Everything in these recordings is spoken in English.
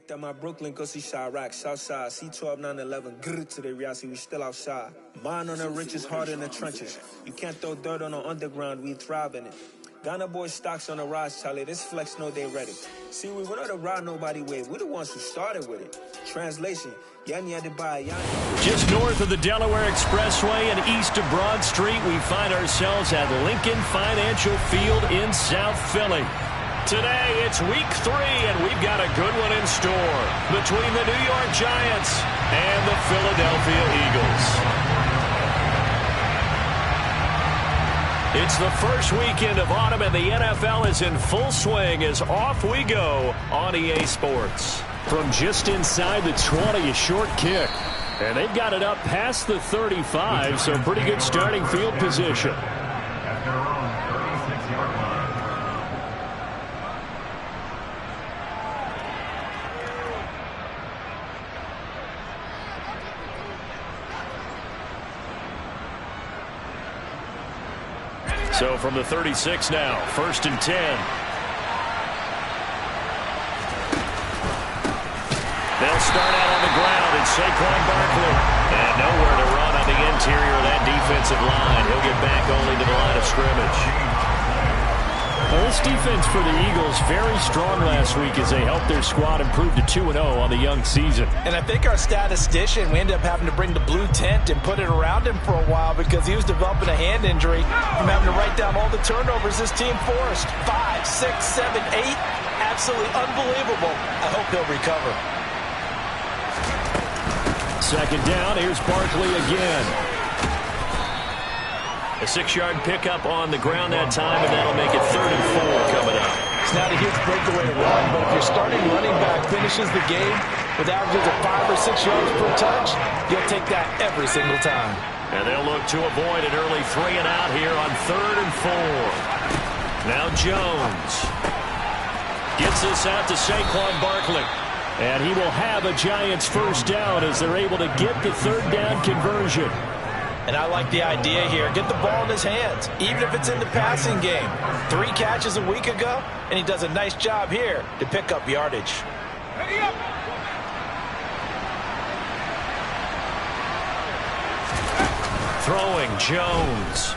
That my Brooklyn go see Chirac, Southside, C12, 911, grrr to the reality, we still outside. Mine on the riches, hard in the trenches. You can't throw dirt on the underground, we thrive in it. Ghana boys stocks on the rise, Charlie, this flex know they ready. See, we went on the ride nobody with, we're the ones who started with it. Translation, Yanni had to buy Yanni. Just north of the Delaware Expressway and east of Broad Street, we find ourselves at Lincoln Financial Field in South Philly. Today, it's week 3, and we've got a good one in store between the New York Giants and the Philadelphia Eagles. It's the first weekend of autumn, and the NFL is in full swing as off we go on EA Sports. From just inside the 20, a short kick. And they've got it up past the 35, so pretty good starting field position. So from the 36 now, 1st and 10. They'll start out on the ground, and Saquon Barkley. And nowhere to run on the interior of that defensive line. He'll get back only to the line of scrimmage. Well, this defense for the Eagles very strong last week as they helped their squad improve to 2-0 on the young season. And I think our statistician, we ended up having to bring the blue tent and put it around him for a while because he was developing a hand injury from having to write down all the turnovers this team forced. 5, 6, 7, 8. Absolutely unbelievable. I hope he'll recover. Second down, here's Barkley again. A 6-yard pickup on the ground that time, and that'll make it 3rd and 4 coming up. It's not a huge breakaway run, but if your starting running back finishes the game with averages of 5 or 6 yards per touch, you'll take that every single time. And they'll look to avoid an early 3 and out here on 3rd and 4. Now Jones gets this out to Saquon Barkley. And he will have a Giants first down as they're able to get the 3rd down conversion. And I like the idea here. Get the ball in his hands, even if it's in the passing game. 3 catches a week ago, and he does a nice job here to pick up yardage. Throwing Jones.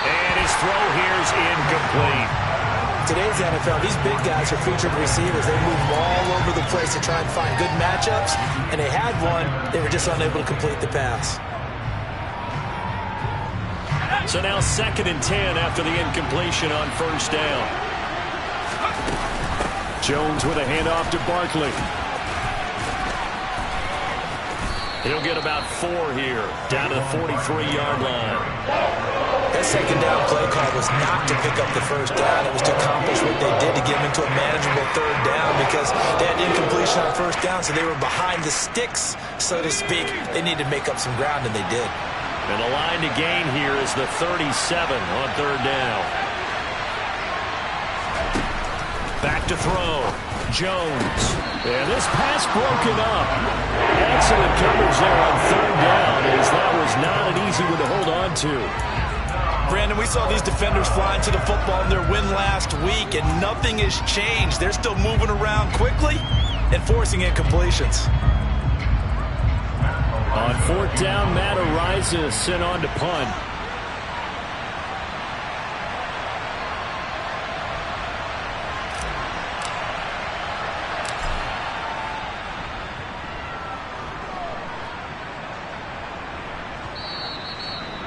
And his throw here is incomplete. Today's NFL, these big guys are featured receivers. They move all over the place to try and find good matchups, and they had one. They were just unable to complete the pass. So now 2nd and 10 after the incompletion on 1st down. Jones with a handoff to Barkley. He'll get about 4 here, down to the 43-yard line. That 2nd down play call was not to pick up the 1st down. It was to accomplish what they did to get them into a manageable 3rd down because they had incompletion on 1st down, so they were behind the sticks, so to speak. They needed to make up some ground, and they did. And the line to gain here is the 37 on 3rd down. Back to throw. Jones. And this pass broken up. Excellent coverage there on 3rd down as that was not an easy one to hold on to. Brandon, we saw these defenders flying to the football in their win last week, and nothing has changed. They're still moving around quickly and forcing incompletions. On 4th down, Matt Ariza sent on to punt.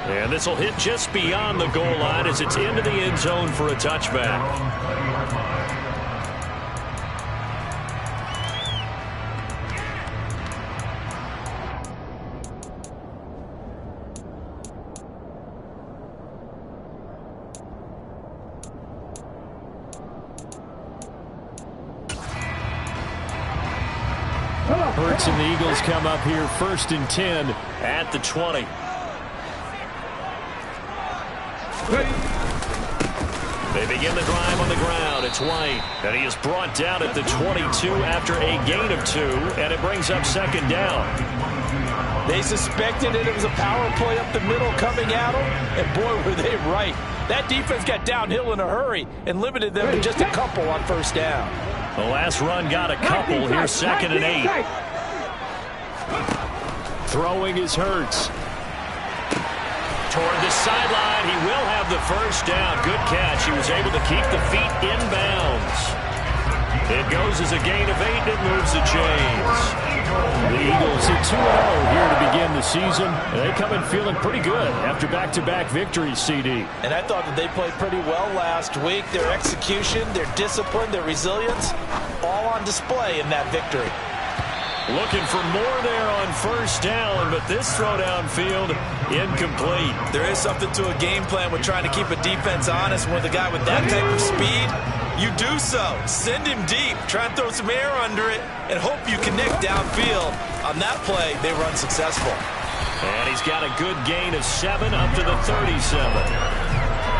And this will hit just beyond the goal line as it's into the end zone for a touchback. Hurts and the Eagles come up here 1st and 10 at the 20. They begin the drive on the ground. It's White, and he is brought down at the 22 after a gain of 2, and it brings up 2nd down. They suspected it was a power play up the middle coming at them, and boy, were they right. That defense got downhill in a hurry and limited them to just a couple on 1st down. The last run got a couple. Here's 2nd and 8. Throwing is Hurts. Toward the sideline. He will have the first down. Good catch. He was able to keep the feet in bounds. It goes as a gain of 8 and moves the chains. The Eagles at 2-0 here to begin the season. They come in feeling pretty good after back-to-back victories, CD. And I thought that they played pretty well last week. Their execution, their discipline, their resilience, all on display in that victory. Looking for more there on first down, but this throw downfield incomplete. There is something to a game plan with trying to keep a defense honest. With a guy with that type of speed, you do so. Send him deep. Try and throw some air under it and hope you connect downfield. On that play, they were unsuccessful. And he's got a good gain of 7 up to the 37.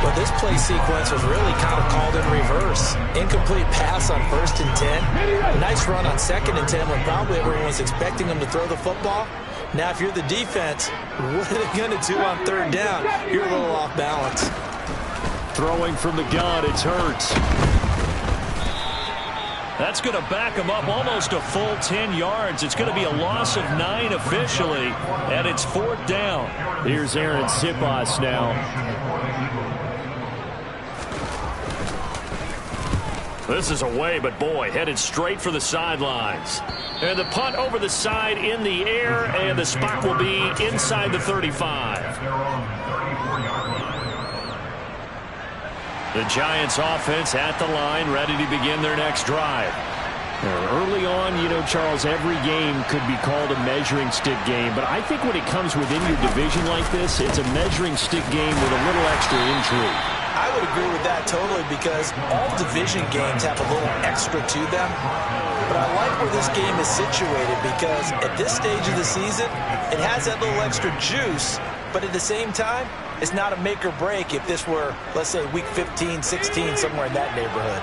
But this play sequence was really kind of called in reverse. Incomplete pass on 1st and 10. Nice run on 2nd and 10 when probably everyone was expecting him to throw the football. Now, if you're the defense, what are they going to do on 3rd down? You're a little off balance. Throwing from the gun, it's Hurts. That's going to back him up almost a full 10 yards. It's going to be a loss of 9 officially, and it's 4th down. Here's Aaron Sipas now. This is away, but boy, headed straight for the sidelines. And the punt over the side in the air, and the spot will be inside the 35. The Giants offense at the line, ready to begin their next drive. Early on, you know, Charles, every game could be called a measuring stick game. But I think when it comes within your division like this, it's a measuring stick game with a little extra intrigue. I would agree with that totally because all division games have a little extra to them. But I like where this game is situated because at this stage of the season, it has that little extra juice. But at the same time, it's not a make or break if this were, let's say, week 15, 16, somewhere in that neighborhood.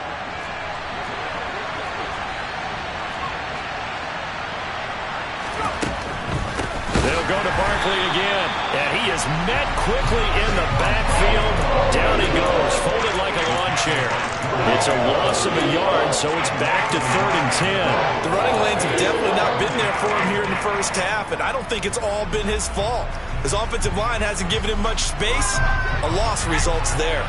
They'll go to Barkley again, and he is met quickly in the backfield. Down he goes, folded like a lawn chair. It's a loss of a yard, so it's back to 3rd and 10. The running lanes have definitely not been there for him here in the first half, and I don't think it's all been his fault. His offensive line hasn't given him much space. A loss results there.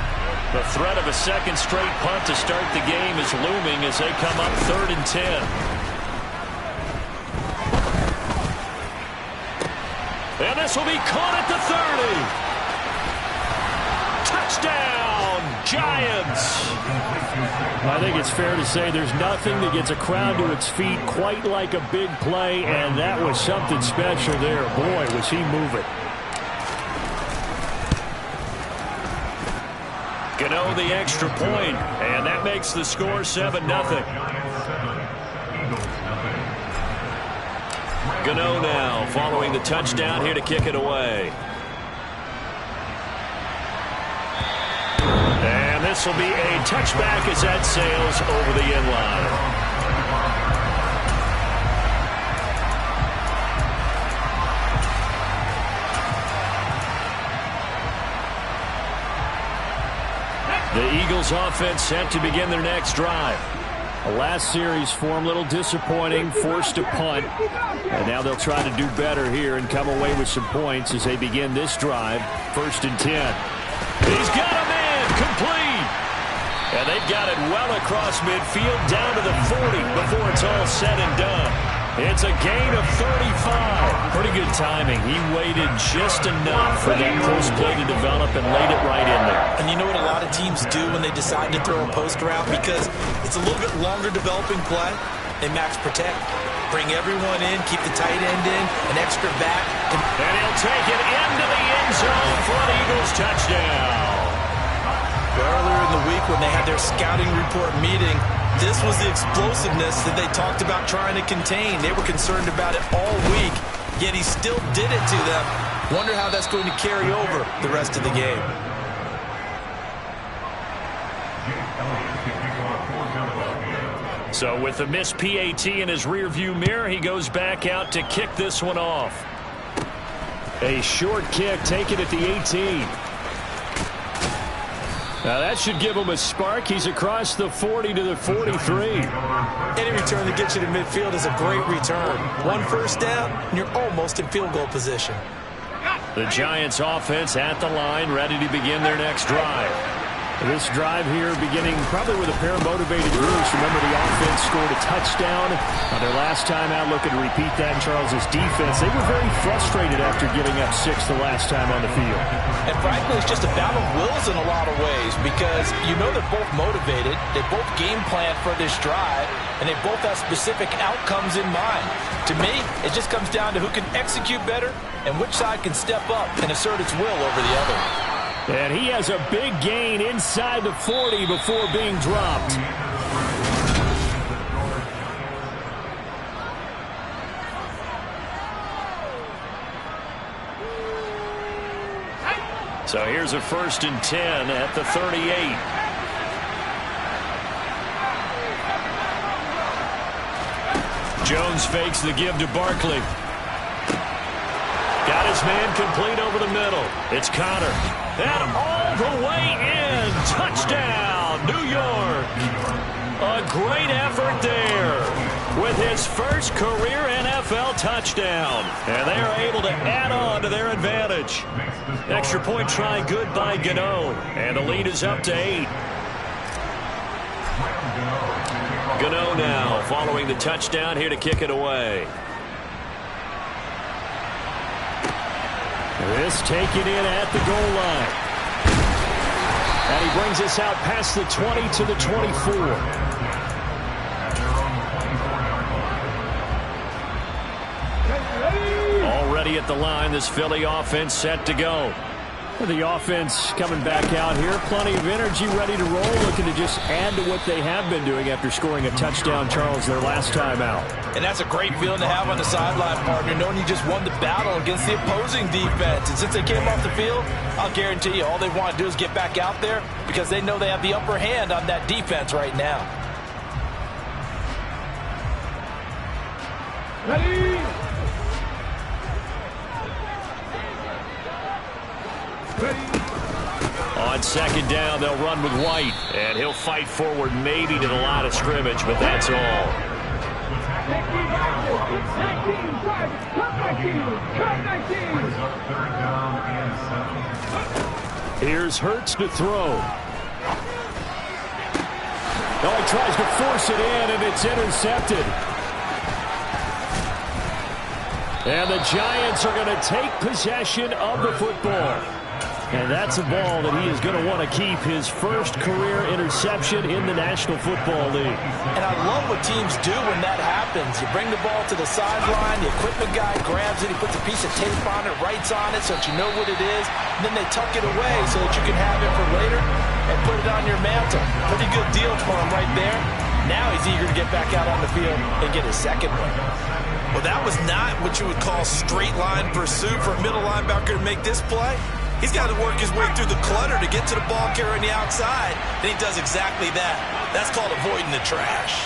The threat of a second straight punt to start the game is looming as they come up 3rd and 10. And this will be caught at the 30. Touchdown, Giants. I think it's fair to say there's nothing that gets a crowd to its feet quite like a big play, and that was something special there. Boy, was he moving. Gano the extra point, and that makes the score 7-0. Gano now following the touchdown here to kick it away. And this will be a touchback as that sails over the end line. The Eagles offense set to begin their next drive. The last series for him, a little disappointing, forced to punt. And now they'll try to do better here and come away with some points as they begin this drive. 1st and 10. He's got a man, complete. And they've got it well across midfield down to the 40 before it's all said and done. It's a gain of 35. Pretty good timing. He waited just enough for that post play to develop and laid it right in there. And you know what a lot of teams do when they decide to throw a post route? Because it's a little bit longer developing play. They max protect. Bring everyone in, keep the tight end in, an extra back. And he'll take it into the end zone for an Eagles touchdown. Earlier in the week when they had their scouting report meeting, this was the explosiveness that they talked about trying to contain. They were concerned about it all week, yet he still did it to them. Wonder how that's going to carry over the rest of the game. So with the missed PAT in his rearview mirror, he goes back out to kick this one off. A short kick taken at the 18. Now that should give him a spark. He's across the 40 to the 43. Any return that gets you to midfield is a great return. One first down, and you're almost in field goal position. The Giants offense at the line, ready to begin their next drive. This drive here beginning probably with a pair of motivated groups. Remember, the offense scored a touchdown on their last time out, looking to repeat that in Charles's defense. They were very frustrated after giving up 6 the last time on the field. And frankly, it's just a battle of wills in a lot of ways because you know they're both motivated, they both game plan for this drive, and they both have specific outcomes in mind. To me, it just comes down to who can execute better and which side can step up and assert its will over the other. And he has a big gain inside the 40 before being dropped. So here's a 1st and 10 at the 38. Jones fakes the give to Barkley. Got his man complete over the middle. It's Connor. And all the way in. Touchdown, New York. A great effort there with his first career NFL touchdown. And they are able to add on to their advantage. Extra point try good by Gano. And the lead is up to 8. Gano now following the touchdown here to kick it away. This taken in at the goal line. And he brings us out past the 20 to the 24. Already at the line, this Philly offense set to go. The offense coming back out here. Plenty of energy, ready to roll, looking to just add to what they have been doing after scoring a touchdown, Charles, their last time out. And that's a great feeling to have on the sideline, partner, knowing you just won the battle against the opposing defense. And since they came off the field, I'll guarantee you all they want to do is get back out there because they know they have the upper hand on that defense right now. Ready? On second down, they'll run with White. And he'll fight forward maybe to the line of scrimmage, but that's all. Here's Hurts to throw. Oh, he tries to force it in, and it's intercepted. And the Giants are going to take possession of the football. And that's a ball that he is going to want to keep, his first career interception in the National Football League. And I love what teams do when that happens. You bring the ball to the sideline, the equipment guy grabs it, he puts a piece of tape on it, writes on it so that you know what it is, and then they tuck it away so that you can have it for later and put it on your mantle. Pretty good deal for him right there. Now he's eager to get back out on the field and get his second one. Well, that was not what you would call straight line pursuit for a middle linebacker to make this play. He's got to work his way through the clutter to get to the ball carrier on the outside, and he does exactly that. That's called avoiding the trash.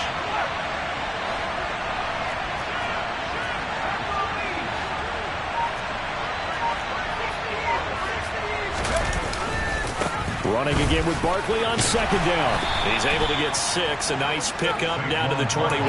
Running again with Barkley on second down. He's able to get 6, a nice pickup down to the 21.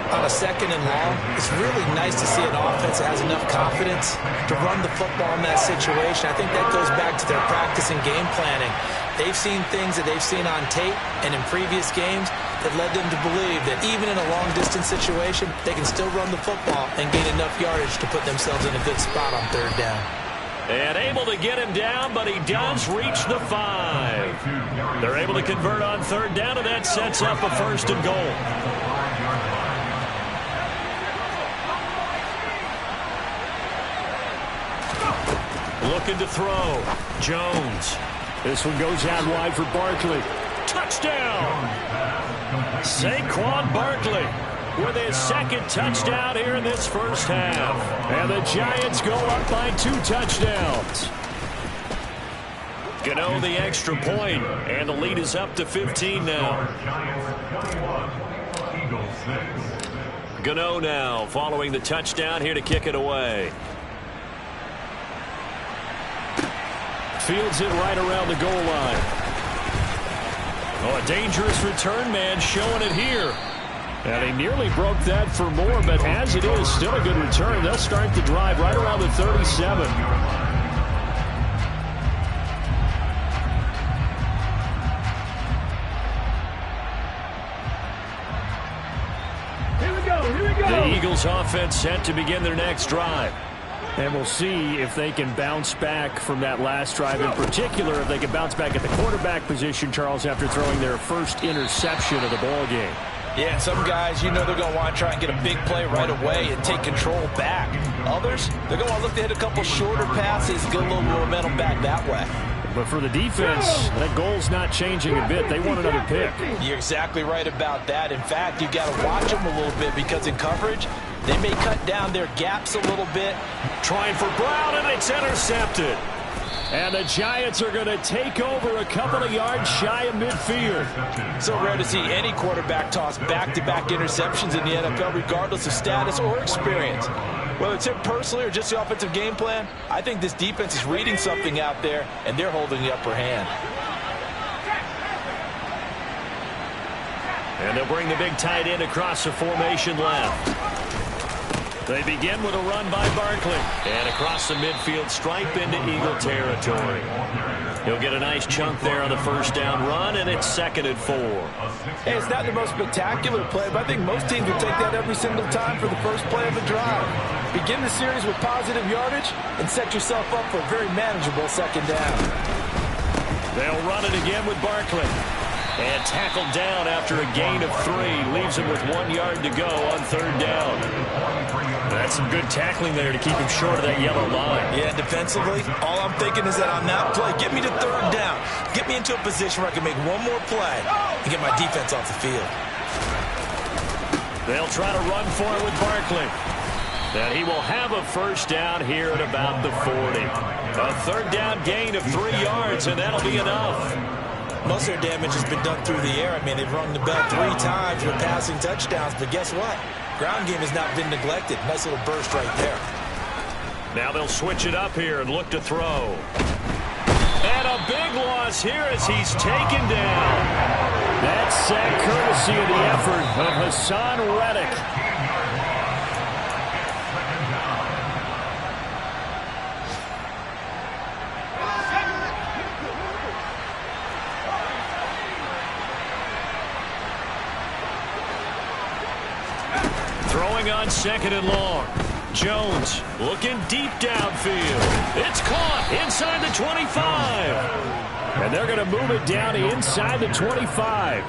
On a second and long, it's really nice to see an offense that has enough confidence to run the football in that situation. I think that goes back to their practice and game planning. They've seen things that they've seen on tape and in previous games that led them to believe that even in a long-distance situation, they can still run the football and gain enough yardage to put themselves in a good spot on third down. And able to get him down, but he does reach the 5. They're able to convert on third down, and that sets up a 1st and goal. Looking to throw. Jones. This one goes out wide for Barkley. Touchdown! Saquon Barkley with his second touchdown here in this first half. And the Giants go up by 2 touchdowns. Gano the extra point, and the lead is up to 15 now. Gano now following the touchdown here to kick it away. fields it right around the goal line. Oh, a dangerous return man showing it here. And he nearly broke that for more, but as it is, still a good return. They'll start the drive right around the 37. The Eagles offense set to begin their next drive. And we'll see if they can bounce back from that last drive. In particular, if they can bounce back at the quarterback position, Charles, after throwing their first interception of the ball game. Yeah, some guys, you know they're going to want to try and get a big play right away and take control back. Others, they're going to want to look to hit a couple shorter passes, get a little momentum back that way. But for the defense, that goal's not changing a bit. They want another pick. You're exactly right about that. In fact, you've got to watch them a little bit because in coverage, they may cut down their gaps a little bit. Trying for Brown, and it's intercepted. And the Giants are going to take over a couple of yards shy of midfield. So rare to see any quarterback toss back-to-back interceptions in the NFL, regardless of status or experience. Whether it's him personally or just the offensive game plan, I think this defense is reading something out there, and they're holding the upper hand. And they'll bring the big tight end across the formation left. They begin with a run by Barkley. And across the midfield stripe into Eagle territory. He'll get a nice chunk there on the first down run, and it's 2nd and 4. Hey, it's not the most spectacular play, but I think most teams will take that every single time for the first play of the drive. Begin the series with positive yardage and set yourself up for a very manageable second down. They'll run it again with Barkley. And tackled down after a gain of 3. Leaves him with 1 yard to go on 3rd down. That's some good tackling there to keep him short of that yellow line. Yeah, defensively, all I'm thinking is that on that play, get me to 3rd down. Get me into a position where I can make one more play and get my defense off the field. They'll try to run for it with Barkley. And he will have a first down here at about the 40. A 3rd down gain of 3 yards, and that'll be enough. Most of their damage has been done through the air. I mean, they've rung the bell 3 times with passing touchdowns, but guess what? Ground game has not been neglected. Nice little burst right there. Now they'll switch it up here and look to throw. And a big loss here as he's taken down. That's sack courtesy of the effort of Hassan Reddick. Throwing on 2nd and long. Jones looking deep downfield. It's caught inside the 25. And they're going to move it down inside the 25.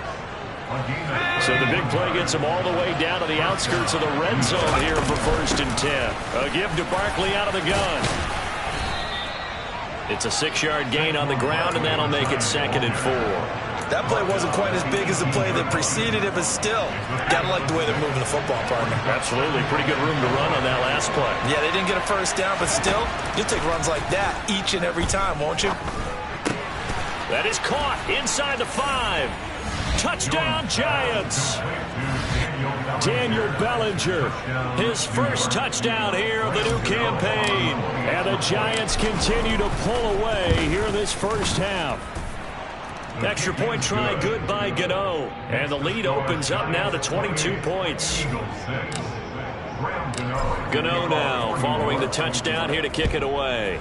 So the big play gets them all the way down to the outskirts of the red zone here for 1st and 10. A give to Barkley out of the gun. It's a 6-yard gain on the ground, and that'll make it 2nd and 4. That play wasn't quite as big as the play that preceded it, but still, gotta like the way they're moving the football, partner. Absolutely. Pretty good room to run on that last play. Yeah, they didn't get a first down, but still, you'll take runs like that each and every time, won't you? That is caught inside the 5. Touchdown, Giants. Daniel Bellinger, his first touchdown here of the new campaign. And the Giants continue to pull away here in this first half. Extra point try good by Gano. And the lead opens up now to 22 points. Gano now following the touchdown here to kick it away.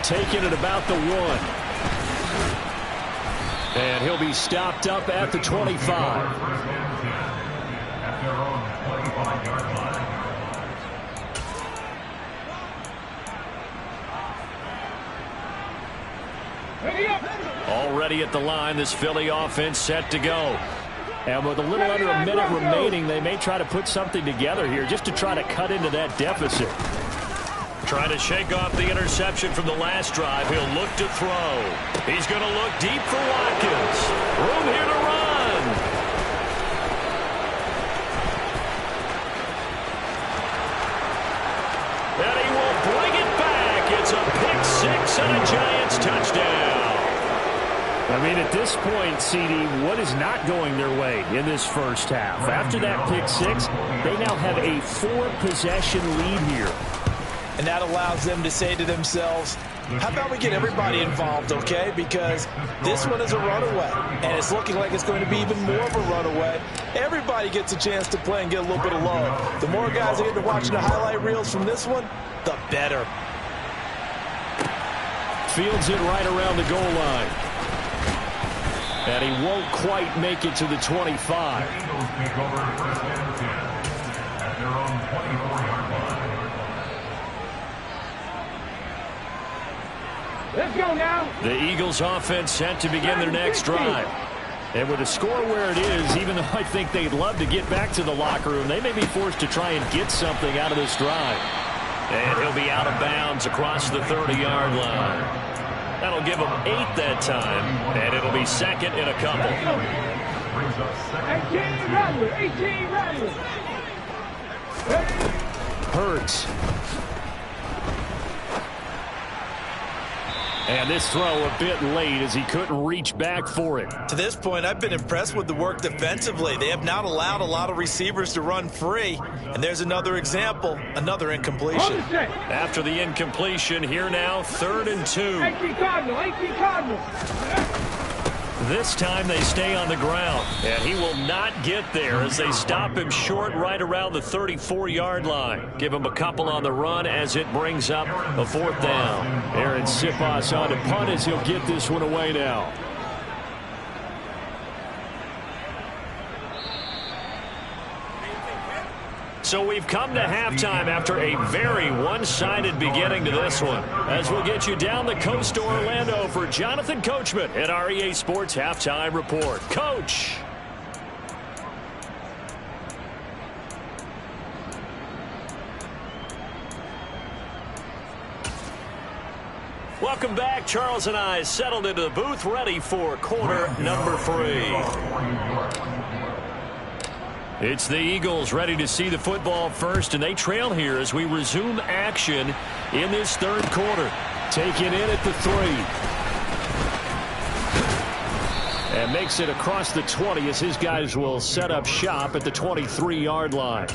Taking it about the 1. And he'll be stopped up at the 25. Already at the line, this Philly offense set to go. And with a little under a minute remaining, they may try to put something together here just to try to cut into that deficit. Trying to shake off the interception from the last drive. He'll look to throw. He's going to look deep for Watkins. Room here to run. And he will bring it back. It's a pick 6 and a Giants touchdown. I mean, at this point, CD, what is not going their way in this first half? After that pick 6, they now have a 4-possession lead here. And that allows them to say to themselves, how about we get everybody involved, okay? Because this one is a runaway, and it's looking like it's going to be even more of a runaway. Everybody gets a chance to play and get a little bit of love. The more guys that get to watching the highlight reels from this one, the better. Fields it right around the goal line. And he won't quite make it to the 25. Let's go now. The Eagles offense set to begin their next drive. And with the score where it is, even though I think they'd love to get back to the locker room, they may be forced to try and get something out of this drive. And he'll be out of bounds across the 30-yard line. That'll give them 8 that time, and it'll be second in a couple. 18 Rattler. Hurts. And this throw a bit late as he couldn't reach back for it. To this point, I've been impressed with the work defensively. They have not allowed a lot of receivers to run free. And there's another example, another incompletion. After the incompletion, here now, 3rd and 2. 18 Cardinal. This time they stay on the ground, and he will not get there as they stop him short right around the 34-yard line. Give him a couple on the run as it brings up a 4th down. Aaron Siposs on to punt as he'll get this one away now. So we've come to halftime after a very one-sided beginning to this one. As we'll get you down the coast to Orlando for Jonathan Coachman at our EA Sports Halftime Report. Coach! Welcome back. Charles and I settled into the booth, ready for quarter number 3. It's the Eagles ready to see the football first, and they trail here as we resume action in this 3rd quarter. Taken in at the 3. And makes it across the 20 as his guys will set up shop at the 23-yard line.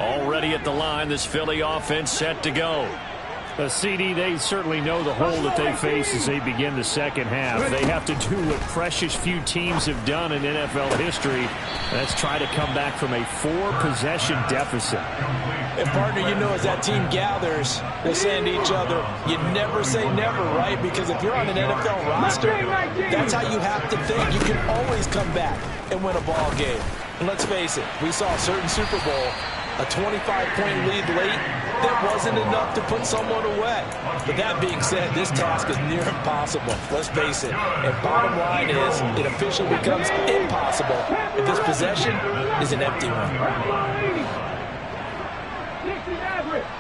Already at the line, this Philly offense set to go. CD, they certainly know the hole that they face as they begin the second half. They have to do what precious few teams have done in NFL history. That's try to come back from a 4-possession deficit. And, partner, you know, as that team gathers, they're saying to each other, you never say never, right? Because if you're on an NFL roster, that's how you have to think. You can always come back and win a ball game. And let's face it, we saw a certain Super Bowl, a 25-point lead late, that wasn't enough to put someone away. But that being said, this task is near impossible. Let's face it. And bottom line is, it officially becomes impossible if this possession is an empty one.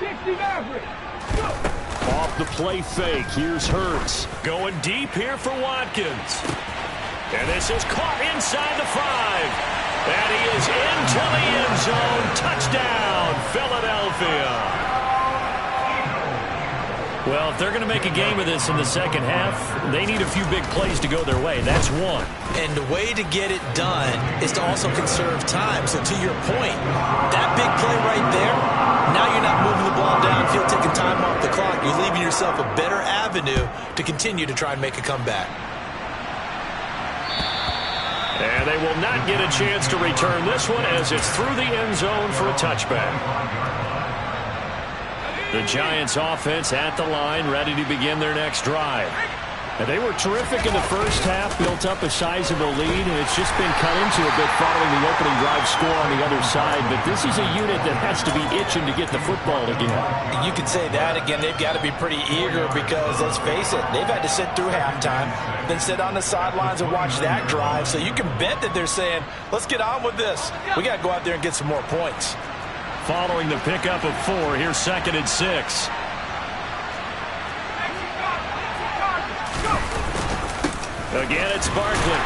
60 average. Off the play fake, here's Hurts. Going deep here for Watkins. And this is caught inside the 5. And he is into the end zone. Touchdown, Philadelphia. Well, if they're going to make a game of this in the second half, they need a few big plays to go their way. That's one. And the way to get it done is to also conserve time. So to your point, that big play right there, now you're not moving the ball downfield, taking time off the clock. You're leaving yourself a better avenue to continue to try and make a comeback. And they will not get a chance to return this one as it's through the end zone for a touchback. The Giants offense at the line, ready to begin their next drive. And they were terrific in the first half, built up a sizable lead, and it's just been cut into a bit following the opening drive score on the other side. But this is a unit that has to be itching to get the football again. You could say that again. They've got to be pretty eager because, let's face it, they've had to sit through halftime, then sit on the sidelines and watch that drive. So you can bet that they're saying, let's get on with this. We got to go out there and get some more points. Following the pickup of 4, here's 2nd and 6. Again, it's Barkley.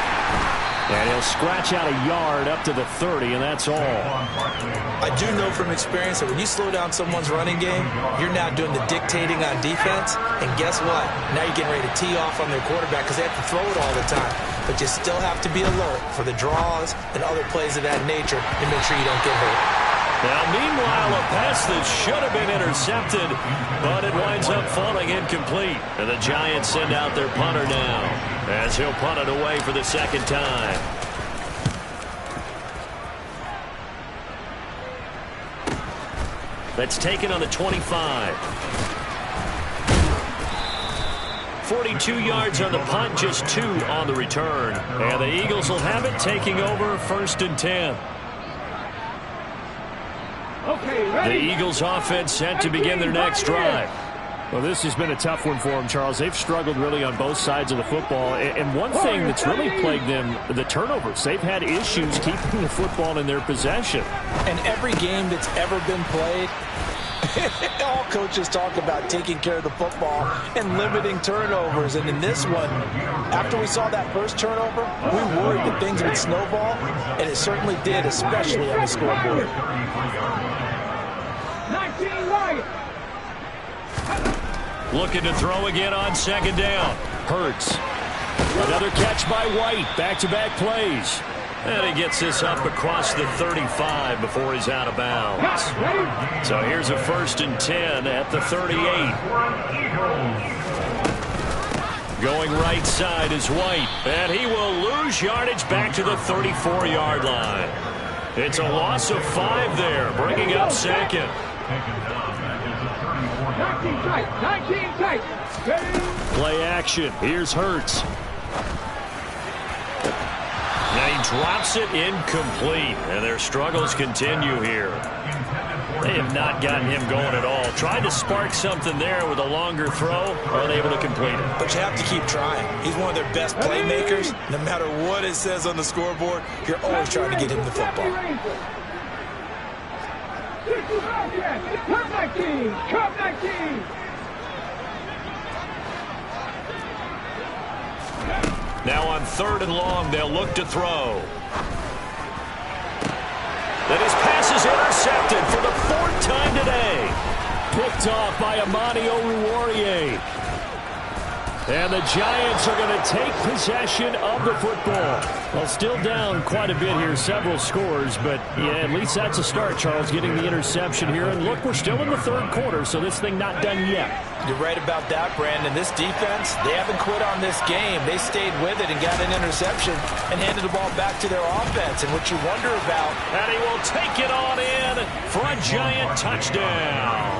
And he'll scratch out a yard up to the 30, and that's all. I do know from experience that when you slow down someone's running game, you're now doing the dictating on defense. And guess what? Now you're getting ready to tee off on their quarterback because they have to throw it all the time. but you still have to be alert for the draws and other plays of that nature to make sure you don't get hurt. Now, meanwhile, a pass that should have been intercepted, but it winds up falling incomplete. And the Giants send out their punter now, as he'll punt it away for the second time. That's taken on the 25. 42 yards on the punt, just 2 on the return. And the Eagles will have it, taking over 1st and 10. The Eagles offense set to begin their next drive. Well, this has been a tough one for them, Charles. They've struggled really on both sides of the football. And one thing that's really plagued them, the turnovers. They've had issues keeping the football in their possession. And every game that's ever been played, all coaches talk about taking care of the football and limiting turnovers. And in this one, after we saw that first turnover, we worried that things would snowball, and it certainly did, especially on the scoreboard. 19 Lions. Looking to throw again on 2nd down. Hurts. Another catch by White. Back-to-back plays. And he gets this up across the 35 before he's out of bounds. So here's a 1st and 10 at the 38. Going right side is White. And he will lose yardage back to the 34-yard line. It's a loss of 5 there, bringing up 2nd. 19 tight. 19 tight. Play action. Here's Hurts. Now he drops it incomplete, and their struggles continue here. They have not gotten him going at all. Tried to spark something there with a longer throw, unable to complete it. But you have to keep trying. He's one of their best playmakers. No matter what it says on the scoreboard, you're always trying to get him the football. Cup 19. Cup 19. Now on 3rd and long, they'll look to throw. That his pass is intercepted for the 4th time today. Picked off by Amani Oruwariye. And the Giants are going to take possession of the football. Well, still down quite a bit here, several scores, but yeah, at least that's a start, Charles, getting the interception here. And look, we're still in the 3rd quarter, so this thing not done yet. You're right about that, Brandon. This defense, they haven't quit on this game. They stayed with it and got an interception and handed the ball back to their offense. And what you wonder about... And he will take it on in for a Giant touchdown.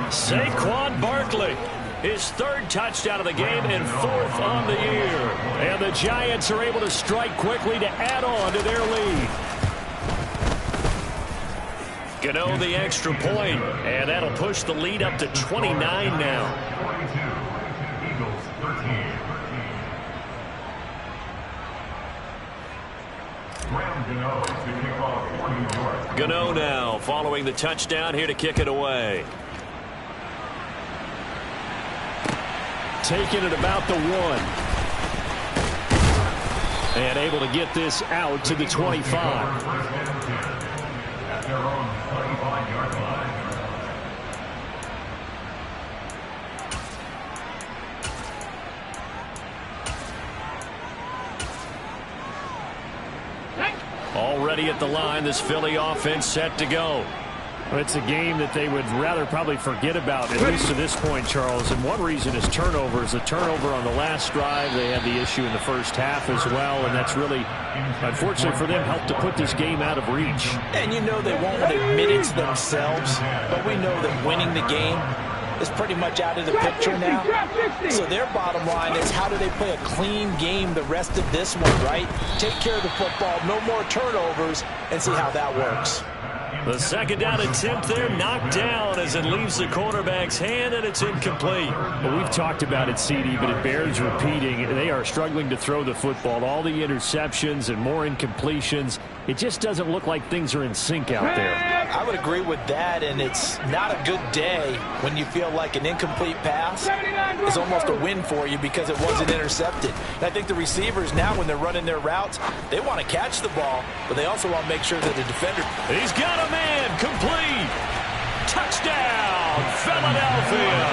Saquon Barkley. His 3rd touchdown of the game and 4th on the year. And the Giants are able to strike quickly to add on to their lead. Gano the extra point, and that'll push the lead up to 29 now. Gano now following the touchdown here to kick it away. Taking it about the 1. And able to get this out to the 25. Already at the line, this Philly offense set to go. It's a game that they would rather probably forget about, at least to this point, Charles. And one reason is turnovers. The turnover on the last drive, they had the issue in the first half as well. And that's really, unfortunately for them, helped to put this game out of reach. And you know they won't admit it to themselves, but we know that winning the game is pretty much out of the picture now. So their bottom line is, how do they play a clean game the rest of this one, right? Take care of the football, no more turnovers, and see how that works. The 2nd down attempt there knocked down as it leaves the quarterback's hand, and it's incomplete. Well, we've talked about it, CD, but it bears repeating. They are struggling to throw the football. All the interceptions and more incompletions. It just doesn't look like things are in sync out there. I would agree with that, and it's not a good day when you feel like an incomplete pass is almost a win for you because it wasn't intercepted. And I think the receivers now, when they're running their routes, they want to catch the ball, but they also want to make sure that the defender... He's got a man complete. Touchdown, Philadelphia.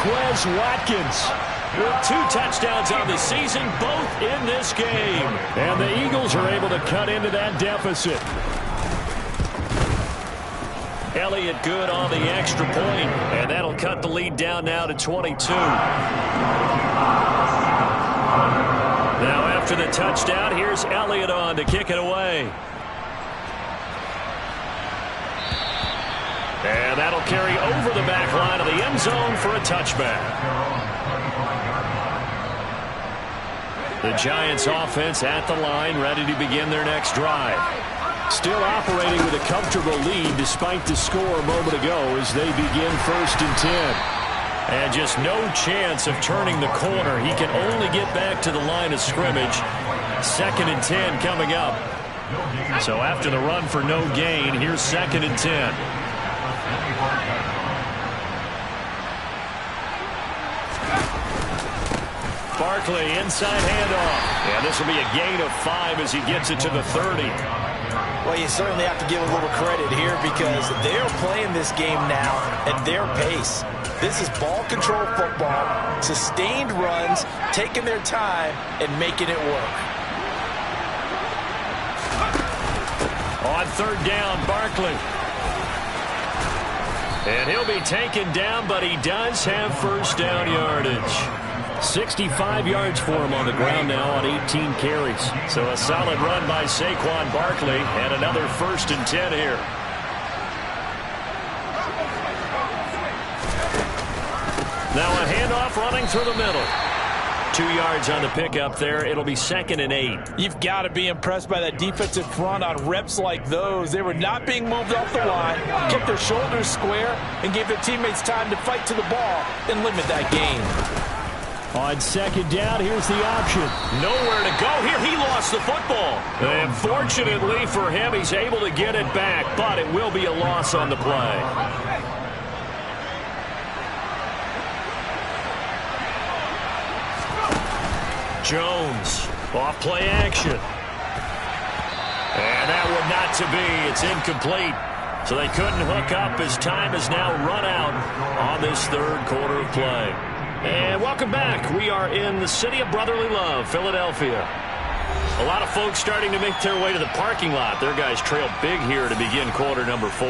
Quez Watkins with 2 touchdowns on the season, both in this game. And the Eagles are able to cut into that deficit. Elliott good on the extra point, and that'll cut the lead down now to 22. Now after the touchdown, here's Elliott on to kick it away. And that'll carry over the back line of the end zone for a touchback. The Giants offense at the line, ready to begin their next drive. Still operating with a comfortable lead despite the score a moment ago as they begin 1st and 10. And just no chance of turning the corner. He can only get back to the line of scrimmage. 2nd and 10 coming up. So after the run for no gain, here's 2nd and 10. Barkley inside handoff. And this will be a gain of 5 as he gets it to the 30. Well, you certainly have to give a little credit here because they're playing this game now at their pace. This is ball control football, sustained runs, taking their time, and making it work. On 3rd down, Barkley. And he'll be taken down, but he does have 1st down yardage. 65 yards for him on the ground now on 18 carries. So a solid run by Saquon Barkley, and another 1st and 10 here. Now a handoff running through the middle. 2 yards on the pickup there. It'll be 2nd and 8. You've got to be impressed by that defensive front on reps like those. They were not being moved off the line, kept their shoulders square, and gave their teammates time to fight to the ball and limit that gain. On 2nd down, here's the option. Nowhere to go here. He lost the football. And fortunately for him, he's able to get it back, but it will be a loss on the play. Jones, off play action. And that would not to be. It's incomplete. So they couldn't hook up as time is now run out on this 3rd quarter of play. And welcome back. We are in the city of brotherly love, Philadelphia. A lot of folks starting to make their way to the parking lot. Their guys trail big here to begin quarter number 4.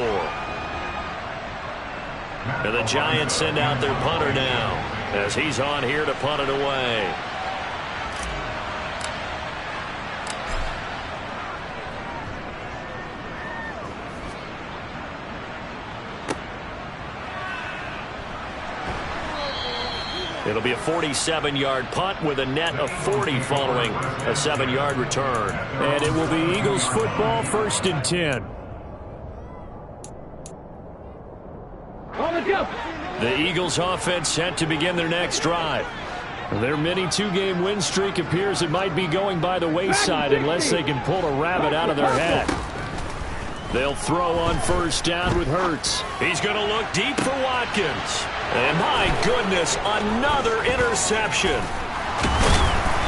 And the Giants send out their punter now as he's on here to punt it away. It'll be a 47-yard punt with a net of 40 following a 7-yard return. And it will be Eagles football, 1st and 10. On the jump. The Eagles offense set to begin their next drive. Their mini 2-game win streak appears it might be going by the wayside unless they can pull a rabbit out of their hat. They'll throw on 1st down with Hurts. He's going to look deep for Watkins. And my goodness, another interception.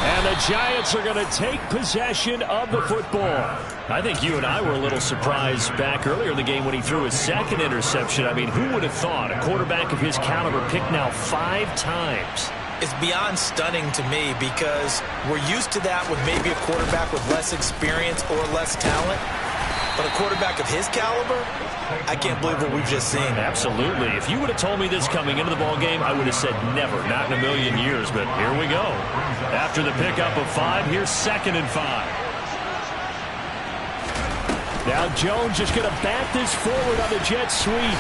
And the Giants are going to take possession of the football. I think you and I were a little surprised back earlier in the game when he threw his 2nd interception. I mean, who would have thought a quarterback of his caliber picked now 5 times? It's beyond stunning to me because we're used to that with maybe a quarterback with less experience or less talent. But a quarterback of his caliber, I can't believe what we've just seen. Absolutely. If you would have told me this coming into the ball game, I would have said never, not in a million years. But here we go. After the pickup of 5, here's 2nd and 5. Now Jones just going to bat this forward on the jet sweep.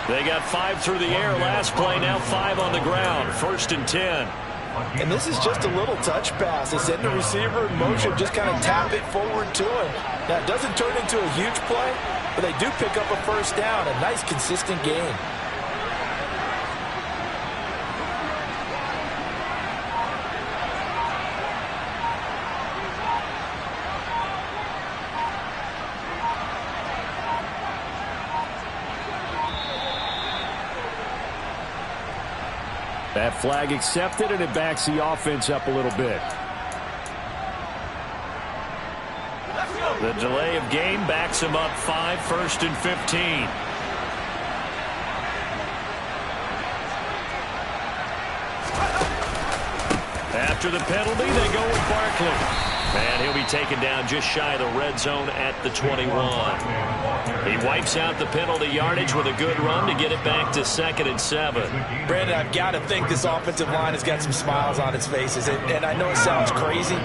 They got 5 through the air last play, now 5 on the ground. 1st and 10. And this is just a little touch pass. They send the receiver in motion, just kind of tap it forward to him. Now, it doesn't turn into a huge play, but they do pick up a 1st down. A nice, consistent gain. That flag accepted, and it backs the offense up a little bit. The delay of game backs him up 5, 1st and 15. After the penalty, they go with Barkley. And he'll be taken down just shy of the red zone at the 21. He wipes out the penalty yardage with a good run to get it back to 2nd and 7. Brandon, I've got to think this offensive line has got some smiles on its faces. And I know it sounds crazy,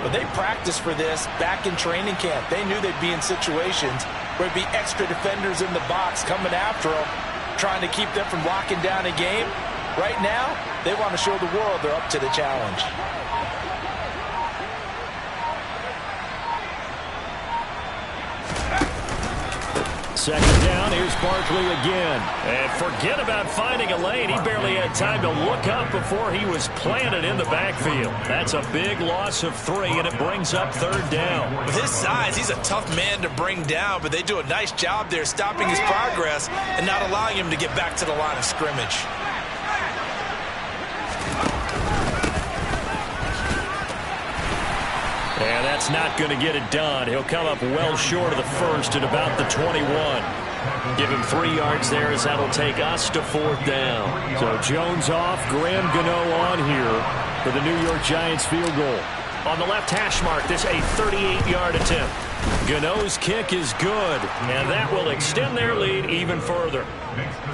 but they practiced for this back in training camp. They knew they'd be in situations where there'd be extra defenders in the box coming after them, trying to keep them from locking down a game. Right now, they want to show the world they're up to the challenge. Second down, here's Barkley again. And forget about finding a lane. He barely had time to look up before he was planted in the backfield. That's a big loss of 3, and it brings up 3rd down. With his size, he's a tough man to bring down, but they do a nice job there stopping his progress and not allowing him to get back to the line of scrimmage. And that's not going to get it done. He'll come up well short of the first at about the 21. Give him 3 yards there as that'll take us to 4th down. So Jones off, Graham Gano on here for the New York Giants field goal. On the left hash mark, this a 38-yard attempt. Gano's kick is good, and that will extend their lead even further.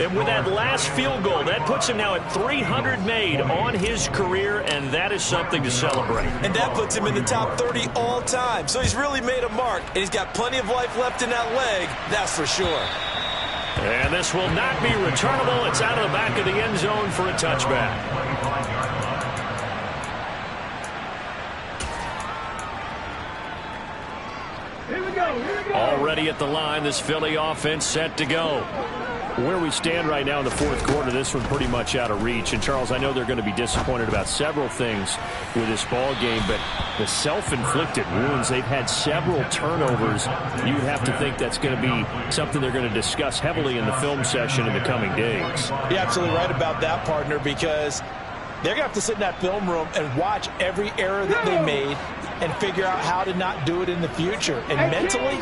And with that last field goal, that puts him now at 300 made on his career, and that is something to celebrate. And that puts him in the top 30 all time. So he's really made a mark, and he's got plenty of life left in that leg, that's for sure. And this will not be returnable. It's out of the back of the end zone for a touchback. Already at the line, this Philly offense set to go. Where we stand right now in the 4th quarter, this one pretty much out of reach. And, Charles, I know they're going to be disappointed about several things with this ball game, but the self-inflicted wounds, they've had several turnovers. You would have to think that's going to be something they're going to discuss heavily in the film session in the coming days. You're absolutely right about that, partner, because they're going to have to sit in that film room and watch every error that they made and figure out how to not do it in the future. And mentally,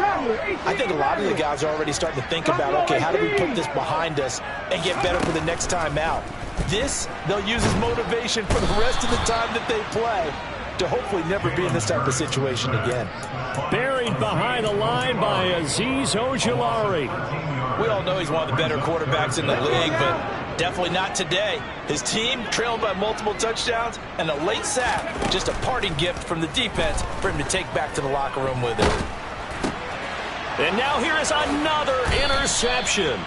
I think a lot of the guys are already starting to think about, okay, how do we put this behind us and get better for the next time out? This, they'll use as motivation for the rest of the time that they play to hopefully never be in this type of situation again. Buried behind the line by Azeez Ojulari. We all know he's one of the better quarterbacks in the league, but definitely not today. His team trailing by multiple touchdowns and a late sack, just a parting gift from the defense for him to take back to the locker room with him. And now here is another interception.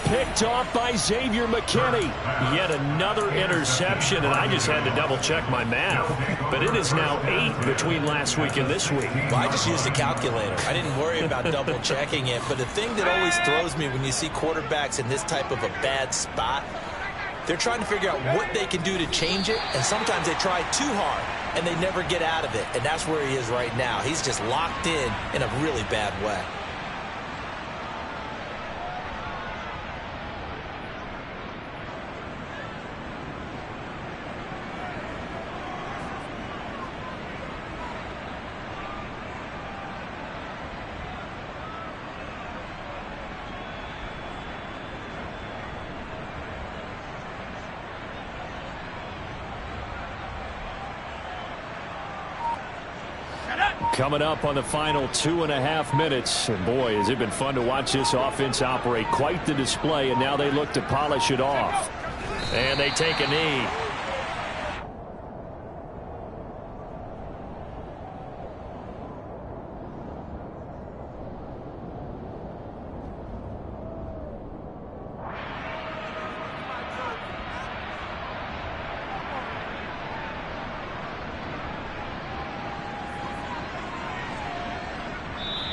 Picked off by Xavier McKinney. Yet another interception, and I just had to double-check my math. But it is now 8 between last week and this week. Well, I just used a calculator. I didn't worry about double-checking it. But the thing that always throws me when you see quarterbacks in this type of a bad spot, they're trying to figure out what they can do to change it, and sometimes they try too hard, and they never get out of it. And that's where he is right now. He's just locked in a really bad way. Coming up on the final 2.5 minutes. And boy, has it been fun to watch this offense operate. Quite the display, and now they look to polish it off. And they take a knee.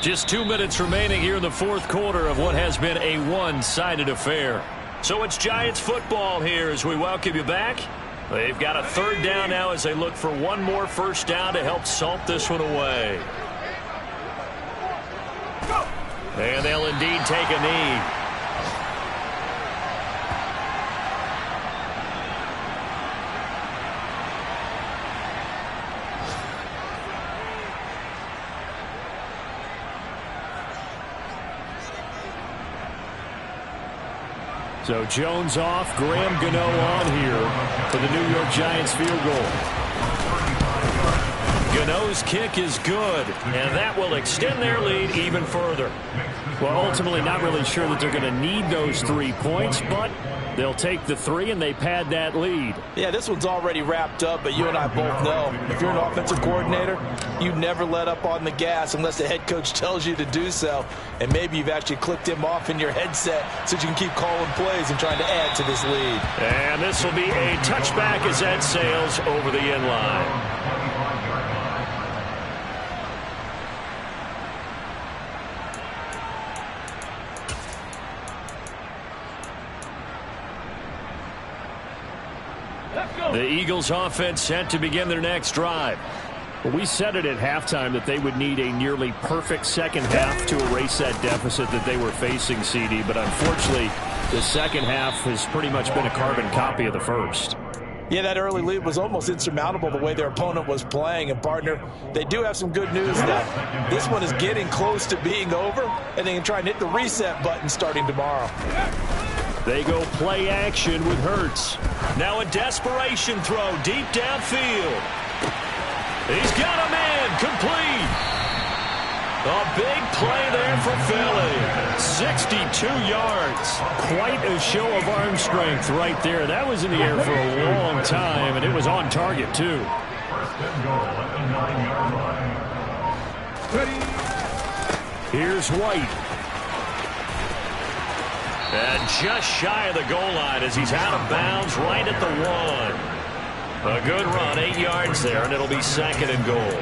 Just 2 minutes remaining here in the 4th quarter of what has been a one-sided affair. So it's Giants football here as we welcome you back. They've got a 3rd down now as they look for one more first down to help salt this one away. And they'll indeed take a knee. So Jones off, Graham Gano on here for the New York Giants field goal. Gano's kick is good, and that will extend their lead even further. Well, ultimately, not really sure that they're going to need those 3 points, but they'll take the 3 and they pad that lead. Yeah, this one's already wrapped up, but you and I both know if you're an offensive coordinator, you never let up on the gas unless the head coach tells you to do so. And maybe you've actually clicked him off in your headset so you can keep calling plays and trying to add to this lead. And this will be a touchback as that sails over the end line. The Eagles offense set to begin their next drive. Well, we said it at halftime that they would need a nearly perfect second half to erase that deficit that they were facing, CD, but unfortunately the second half has pretty much been a carbon copy of the first. Yeah, that early lead was almost insurmountable the way their opponent was playing. And, partner, they do have some good news now. This one is getting close to being over, and they can try and hit the reset button starting tomorrow. They go play action with Hurts. Now a desperation throw deep downfield. He's got him in, complete. A big play there for Philly. 62 yards. Quite a show of arm strength right there. That was in the air for a long time, and it was on target, too. Here's White. And just shy of the goal line as he's out of bounds right at the 1. A good run, 8 yards there, and it'll be 2nd and goal.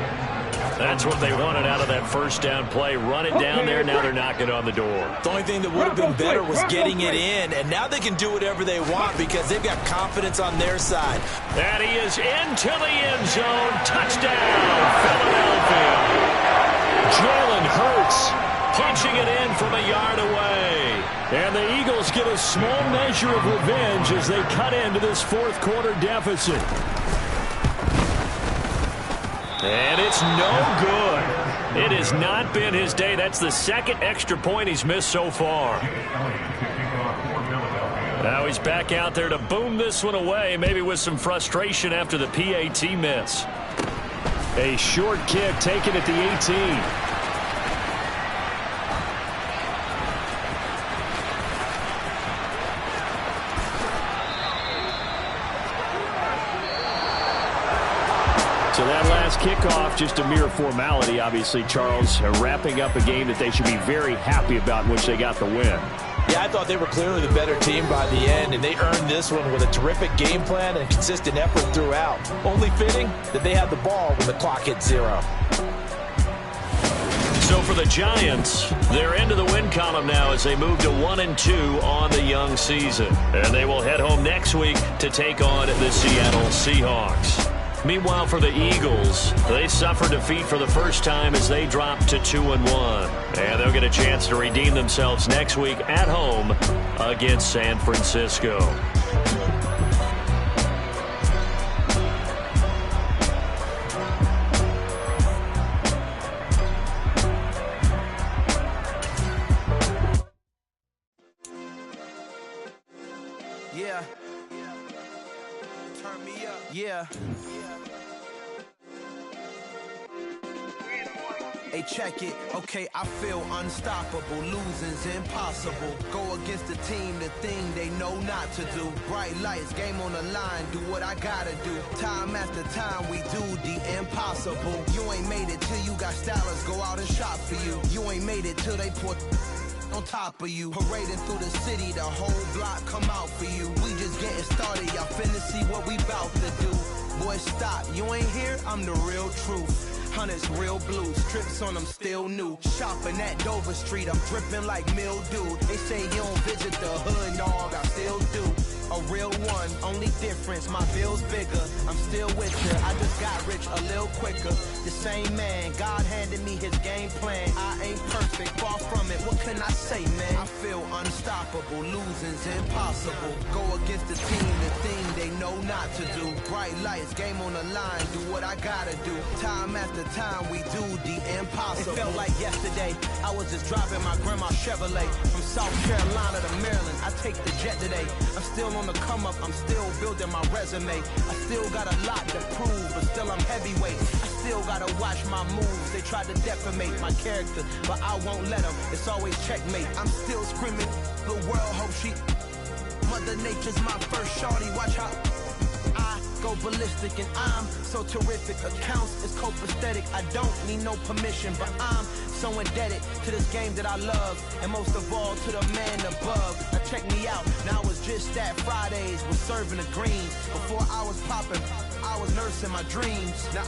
That's what they wanted out of that first down play. Run it down there. Now they're knocking on the door. The only thing that would have been better was getting it in, and now they can do whatever they want because they've got confidence on their side. And he is into the end zone. Touchdown, Philadelphia. Jalen Hurts punching it in from a yard away. And the Eagles get a small measure of revenge as they cut into this fourth quarter deficit. And it's no good. It has not been his day. That's the 2nd extra point he's missed so far. Now he's back out there to boom this one away, maybe with some frustration after the PAT miss. A short kick taken at the 18. So that last kickoff, just a mere formality, obviously, Charles, wrapping up a game that they should be very happy about in which they got the win. Yeah, I thought they were clearly the better team by the end, and they earned this one with a terrific game plan and consistent effort throughout. Only fitting that they had the ball when the clock hit 0. So for the Giants, they're into the win column now as they move to 1-2 on the young season. And they will head home next week to take on the Seattle Seahawks. Meanwhile, for the Eagles, they suffer defeat for the first time as they drop to 2-1. And they'll get a chance to redeem themselves next week at home against San Francisco. Yeah. Turn me up. Yeah. Hey, check it. Okay, I feel unstoppable. Losing's impossible. Go against the team, the thing they know not to do. Bright lights, game on the line, do what I gotta do. Time after time, we do the impossible. You ain't made it till you got stylers go out and shop for you. You ain't made it till they put on top of you. Parading through the city, the whole block come out for you. We just getting started, y'all finna see what we bout to do. Boy, stop, you ain't here, I'm the real truth. Hunters, real blue, strips on them still new. Shopping at Dover Street, I'm dripping like mildew. They say you don't visit the hood, dog, I still do. A real one, only difference, my bill's bigger. I'm still with you, I just got rich a little quicker. The same man, God handed me his game plan. I ain't perfect, far from it, what can I say, man? I feel unstoppable, losing's impossible. Go against the team, the thing they know not to do. Bright lights, game on the line, do what I gotta do. Time after time, we do the impossible. It felt like yesterday, I was just driving my grandma's Chevrolet from South Carolina to Maryland. I take the jet today. I'm still on the come up, I'm still building my resume. I still got a lot to prove, but still I'm heavyweight. I still got a my moves. They tried to defamate my character, but I won't let them. It's always checkmate. I'm still screaming. The world hopes she. Mother Nature's my first shorty. Watch how I go ballistic, and I'm so terrific. Accounts is copacetic. I don't need no permission, but I'm so indebted to this game that I love, and most of all to the man above. Now check me out. Now it was just that Fridays was serving the greens. Before I was popping, I was nursing my dreams. Now